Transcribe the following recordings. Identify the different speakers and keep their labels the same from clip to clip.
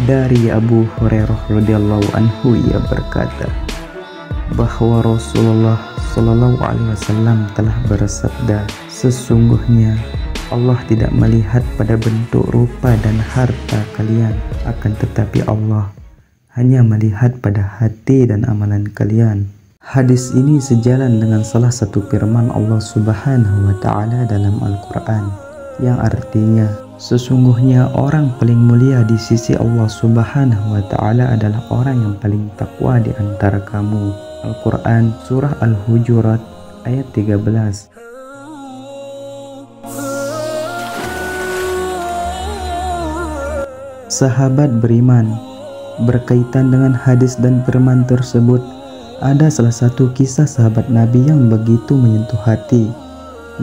Speaker 1: Dari Abu Hurairah radhiyallahu anhu, ia berkata bahwa Rasulullah Shallallahu alaihi wasallam telah bersabda, sesungguhnya Allah tidak melihat pada bentuk, rupa dan harta kalian, akan tetapi Allah hanya melihat pada hati dan amalan kalian. Hadis ini sejalan dengan salah satu firman Allah Subhanahu wa taala dalam Al-Qur'an yang artinya, sesungguhnya orang paling mulia di sisi Allah Subhanahu wa taala adalah orang yang paling takwa di antara kamu. Al-Quran Surah Al-Hujurat ayat 13. Sahabat beriman, berkaitan dengan hadis dan firman tersebut, ada salah satu kisah sahabat Nabi yang begitu menyentuh hati.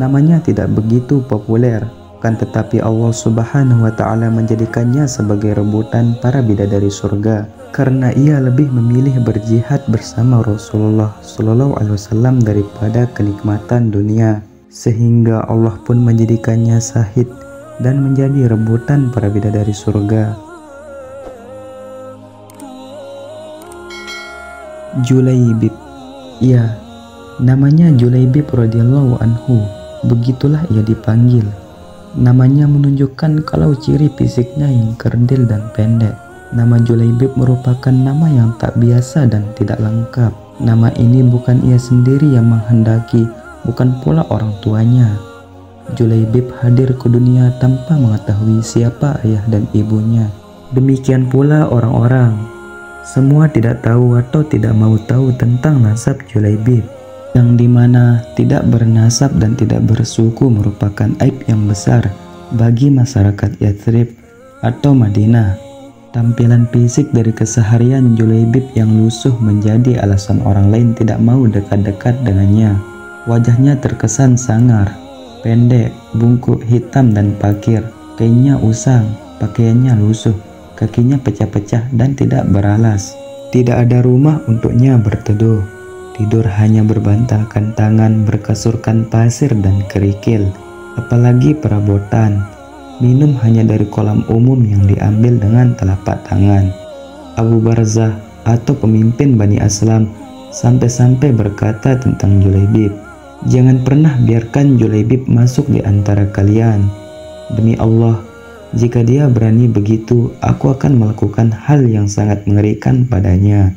Speaker 1: Namanya tidak begitu populer, kan tetapi Allah Subhanahu wa taala menjadikannya sebagai rebutan para bidadari surga, karena ia lebih memilih berjihad bersama Rasulullah Shallallahu alaihi wasallam daripada kenikmatan dunia, sehingga Allah pun menjadikannya syahid dan menjadi rebutan para bidadari surga. Julaibib, ya, namanya Julaibib radhiyallahu anhu, begitulah ia dipanggil. Namanya menunjukkan kalau ciri fisiknya yang kerdil dan pendek. Nama Julaibib merupakan nama yang tak biasa dan tidak lengkap. Nama ini bukan ia sendiri yang menghendaki, bukan pula orang tuanya. Julaibib hadir ke dunia tanpa mengetahui siapa ayah dan ibunya. Demikian pula orang-orang. Semua tidak tahu atau tidak mau tahu tentang nasab Julaibib, yang dimana tidak bernasab dan tidak bersuku merupakan aib yang besar bagi masyarakat Yathrib atau Madinah. Tampilan fisik dari keseharian Julaibib yang lusuh menjadi alasan orang lain tidak mau dekat-dekat dengannya. Wajahnya terkesan sangar, pendek, bungkuk, hitam dan pakir. Kainnya usang, pakaiannya lusuh, kakinya pecah-pecah dan tidak beralas. Tidak ada rumah untuknya berteduh. Tidur hanya berbantalkan tangan, berkasurkan pasir dan kerikil, apalagi perabotan. Minum hanya dari kolam umum yang diambil dengan telapak tangan. Abu Barzah atau pemimpin Bani Aslam sampai-sampai berkata tentang Julaibib, jangan pernah biarkan Julaibib masuk di antara kalian. Demi Allah, jika dia berani begitu, aku akan melakukan hal yang sangat mengerikan padanya.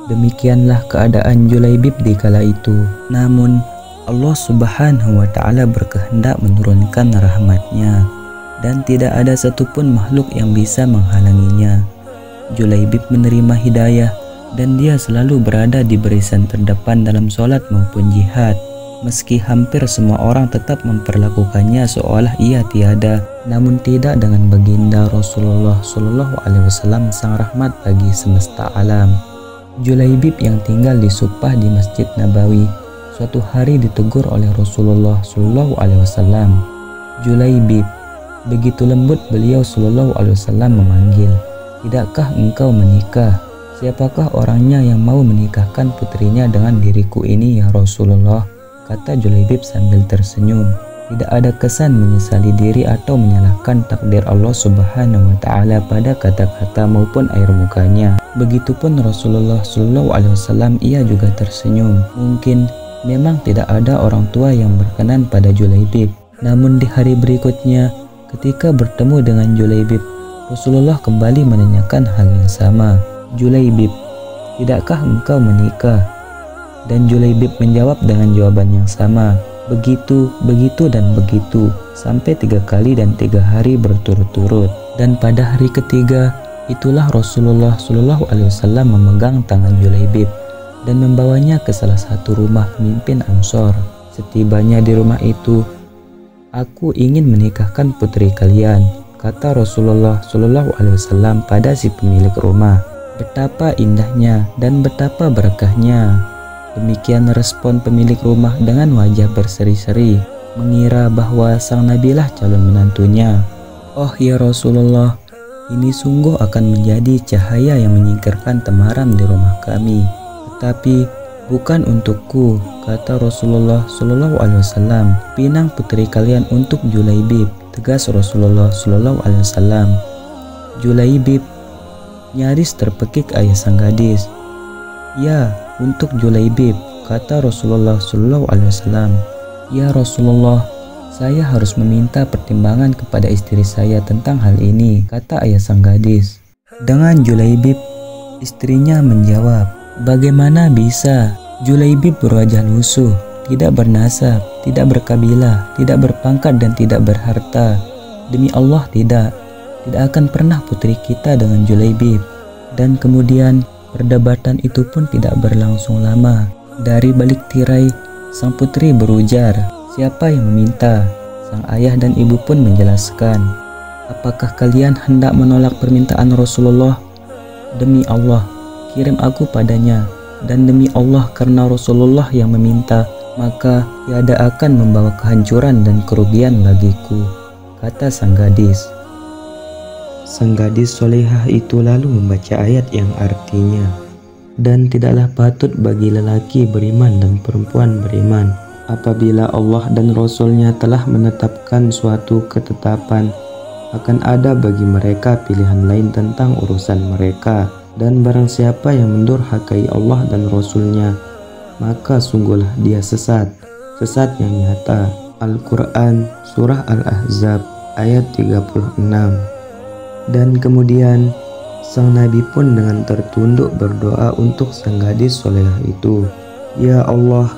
Speaker 1: Demikianlah keadaan Julaibib di kala itu. Namun Allah Subhanahu wa taala berkehendak menurunkan rahmatnya, dan tidak ada satupun makhluk yang bisa menghalanginya. Julaibib menerima hidayah dan dia selalu berada di barisan terdepan dalam sholat maupun jihad. Meski hampir semua orang tetap memperlakukannya seolah ia tiada, namun tidak dengan baginda Rasulullah Shallallahu alaihi wasallam, sang rahmat bagi semesta alam. Julaibib yang tinggal di Suphah di Masjid Nabawi suatu hari ditegur oleh Rasulullah Shallallahu alaihi wasallam. Julaibib, begitu lembut beliau Shallallahu alaihi wasallam memanggil, tidakkah engkau menikah? Siapakah orangnya yang mau menikahkan putrinya dengan diriku ini ya Rasulullah? Kata Julaibib sambil tersenyum. Tidak ada kesan menyesali diri atau menyalahkan takdir Allah Subhanahu wa taala pada kata-kata maupun air mukanya. Begitupun Rasulullah Shallallahu alaihi wasallam, ia juga tersenyum. Mungkin memang tidak ada orang tua yang berkenan pada Julaibib. Namun di hari berikutnya, ketika bertemu dengan Julaibib, Rasulullah kembali menanyakan hal yang sama. Julaibib, tidakkah engkau menikah? Dan Julaibib menjawab dengan jawaban yang sama. Begitu, begitu dan begitu, sampai 3 kali dan 3 hari berturut-turut. Dan pada hari ketiga, itulah Rasulullah Shallallahu alaihi wasallam memegang tangan Julaibib dan membawanya ke salah satu rumah pemimpin Ansor. Setibanya di rumah itu, aku ingin menikahkan putri kalian, kata Rasulullah Shallallahu alaihi wasallam pada si pemilik rumah. Betapa indahnya dan betapa berkahnya. Demikian respon pemilik rumah dengan wajah berseri-seri, mengira bahwa sang nabilah calon menantunya. Oh ya Rasulullah, ini sungguh akan menjadi cahaya yang menyingkirkan temaram di rumah kami. Tetapi bukan untukku, kata Rasulullah Shallallahu alaihi wasallam. Pinang putri kalian untuk Julaibib, tegas Rasulullah Shallallahu alaihi wasallam. Julaibib, Nyaris terpekik ayah sang gadis. "Ya, untuk Julaibib," kata Rasulullah SAW. "Ya Rasulullah, saya harus meminta pertimbangan kepada istri saya tentang hal ini," kata ayah sang gadis. Dengan Julaibib, istrinya menjawab, "Bagaimana bisa? Julaibib berwajah lusuh, tidak bernasab, tidak berkabilah, tidak berpangkat dan tidak berharta. Demi Allah tidak akan pernah putri kita dengan Julaibib." Dan kemudian perdebatan itu pun tidak berlangsung lama. Dari balik tirai, sang putri berujar, "Siapa yang meminta?" Sang ayah dan ibu pun menjelaskan, "Apakah kalian hendak menolak permintaan Rasulullah? Demi Allah, kirim aku padanya. Dan demi Allah, karena Rasulullah yang meminta, maka tiada akan membawa kehancuran dan kerugian bagiku," kata sang gadis. Sang gadis solehah itu lalu membaca ayat yang artinya, "Dan tidaklah patut bagi lelaki beriman dan perempuan beriman apabila Allah dan Rasul-Nya telah menetapkan suatu ketetapan, akan ada bagi mereka pilihan lain tentang urusan mereka. Dan barang siapa yang mendurhakai Allah dan Rasul-Nya, maka sungguhlah dia sesat yang nyata." Al-Quran Surah Al-Ahzab ayat 36. Dan kemudian sang Nabi pun dengan tertunduk berdoa untuk sang gadis solehah itu, "Ya Allah,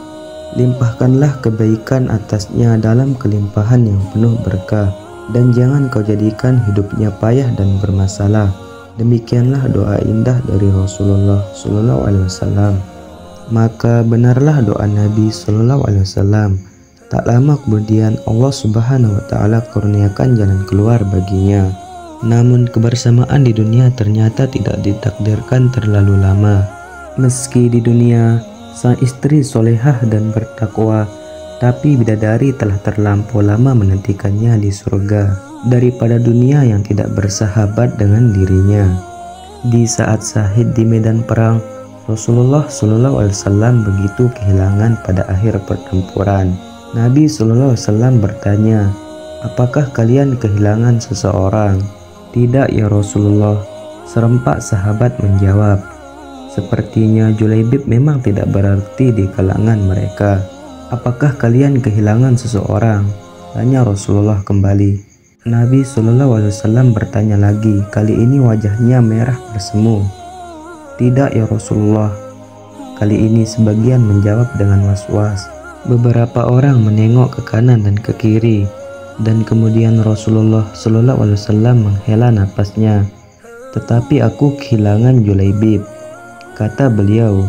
Speaker 1: limpahkanlah kebaikan atasnya dalam kelimpahan yang penuh berkah, dan jangan kau jadikan hidupnya payah dan bermasalah." Demikianlah doa indah dari Rasulullah SAW. Maka benarlah doa Nabi SAW. Tak lama kemudian Allah Subhanahu wa Ta'ala kurniakan jalan keluar baginya. Namun kebersamaan di dunia ternyata tidak ditakdirkan terlalu lama. Meski di dunia sang istri solehah dan bertakwa, tapi bidadari telah terlampau lama menantikannya di surga daripada dunia yang tidak bersahabat dengan dirinya. Di saat syahid di medan perang, Rasulullah SAW begitu kehilangan pada akhir pertempuran. Nabi SAW bertanya, "Apakah kalian kehilangan seseorang?" "Tidak ya Rasulullah," serempak sahabat menjawab. "Sepertinya Julaibib memang tidak berarti di kalangan mereka." "Apakah kalian kehilangan seseorang?" tanya Rasulullah kembali. Nabi SAW bertanya lagi, kali ini wajahnya merah bersemu. "Tidak ya Rasulullah." Kali ini sebagian menjawab dengan was-was. Beberapa orang menengok ke kanan dan ke kiri. Dan kemudian Rasulullah SAW menghela napasnya. "Tetapi aku kehilangan Julaibib," kata beliau.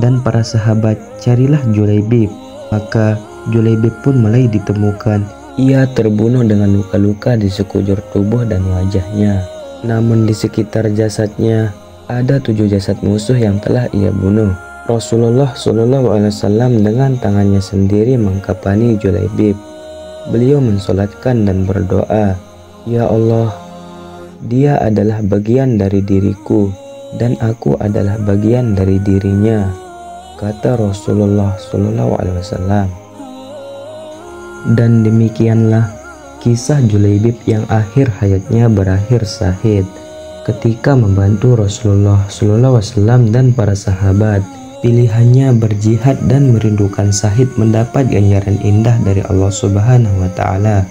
Speaker 1: Dan para sahabat, "Carilah Julaibib." Maka Julaibib pun mulai ditemukan. Ia terbunuh dengan luka-luka di sekujur tubuh dan wajahnya. Namun di sekitar jasadnya ada 7 jasad musuh yang telah ia bunuh. Rasulullah SAW dengan tangannya sendiri mengkafani Julaibib. Beliau mensolatkan dan berdoa, "Ya Allah, dia adalah bagian dari diriku dan aku adalah bagian dari dirinya," kata Rasulullah SAW. Dan demikianlah kisah Julaibib yang akhir hayatnya berakhir syahid ketika membantu Rasulullah SAW dan para sahabat. Pilihannya berjihad dan merindukan syahid mendapat ganjaran indah dari Allah Subhanahu wa Ta'ala.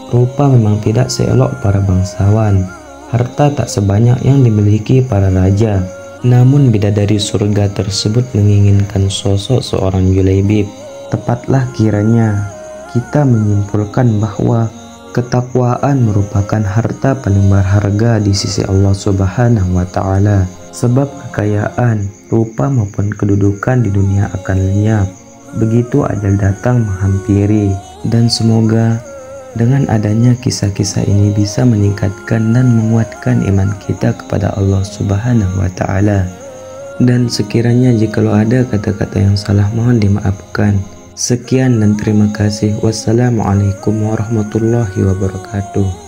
Speaker 1: Rupa memang tidak seelok para bangsawan, harta tak sebanyak yang dimiliki para raja. Namun bidadari surga tersebut menginginkan sosok seorang Julaibib. Tepatlah kiranya kita menyimpulkan bahwa ketakwaan merupakan harta paling berharga di sisi Allah Subhanahu wa Ta'ala. Sebab kekayaan, rupa maupun kedudukan di dunia akan lenyap begitu ajal datang menghampiri. Dan semoga dengan adanya kisah-kisah ini bisa meningkatkan dan menguatkan iman kita kepada Allah Subhanahu wa Ta'ala. Dan sekiranya jikalau ada kata-kata yang salah, mohon dimaafkan. Sekian dan terima kasih. Wassalamualaikum warahmatullahi wabarakatuh.